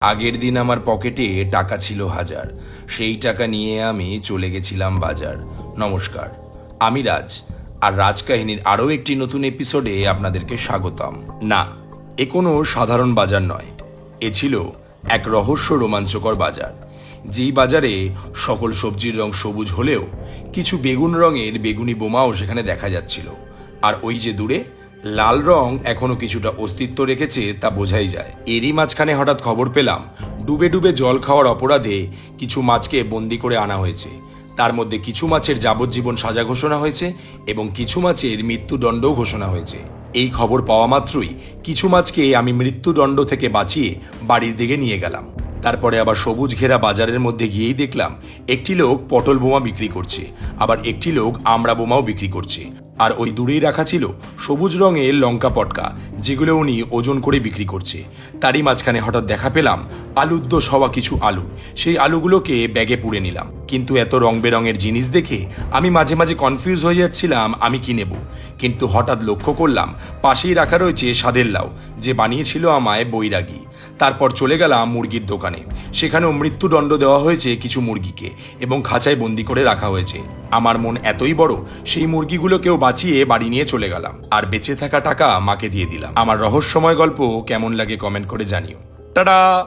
আগের দিন আমার পকেটে টাকা ছিল 1000। সেই টাকা নিয়ে আমি চলে গেছিলাম বাজার। নমস্কার, আমি রাজ, আর রাজকাহিনীর আরও একটি নতুন এপিসোডে আপনাদেরকে স্বাগতম। না, এ কোনো সাধারণ বাজার নয়, এ ছিল এক রহস্য রোমাঞ্চকর বাজার। যেই বাজারে সকল সবজির রং সবুজ হলেও কিছু বেগুন রঙের বেগুনি বোমাও সেখানে দেখা যাচ্ছিল। আর ওই যে দূরে লাল রং এখনো কিছুটা অস্তিত্ব রেখেছে তা বোঝাই যায়। এরই মাঝখানে হঠাৎ খবর পেলাম ডুবে ডুবে জল খাওয়ার অপরাধে কিছু মাছকে বন্দি করে আনা হয়েছে। তার মধ্যে কিছু মাছের যাবজ্জীবন সাজা ঘোষণা হয়েছে এবং কিছু মাছের মৃত্যুদণ্ডও ঘোষণা হয়েছে। এই খবর পাওয়া মাত্রই কিছু মাছকে আমি মৃত্যুদণ্ড থেকে বাঁচিয়ে বাড়ির দিকে নিয়ে গেলাম। তারপরে আবার সবুজ ঘেরা বাজারের মধ্যে গিয়েই দেখলাম একটি লোক পটল বোমা বিক্রি করছে, আবার একটি লোক আমড়া বোমাও বিক্রি করছে। আর ওই দূরেই রাখা ছিল সবুজ রঙের লঙ্কা পটকা, যেগুলো উনি ওজন করে বিক্রি করছে। তারই মাঝখানে হঠাৎ দেখা পেলাম আলুদ্দোষ হওয়া কিছু আলু। সেই আলুগুলোকে ব্যাগে পুড়ে নিলাম। কিন্তু এত রং বেরঙের জিনিস দেখে আমি মাঝে মাঝে কনফিউজ হয়ে যাচ্ছিলাম আমি কি নেব। কিন্তু হঠাৎ লক্ষ্য করলাম পাশেই রাখা রয়েছে স্বাদের লাউ, যে বানিয়েছিল আমায় বৈরাগী। তারপর চলে গেলাম মুরগির দোকানে। সেখানেও মৃত্যুদণ্ড দেওয়া হয়েছে কিছু মুরগিকে এবং খাঁচায় বন্দি করে রাখা হয়েছে। আমার মন এতই বড়, সেই মুরগিগুলোকেও বাঁচিয়ে বাড়ি নিয়ে চলে গেলাম, আর বেঁচে থাকা টাকা মাকে দিয়ে দিলাম। আমার রহস্যময় গল্প কেমন লাগে কমেন্ট করে জানিও। টাটা।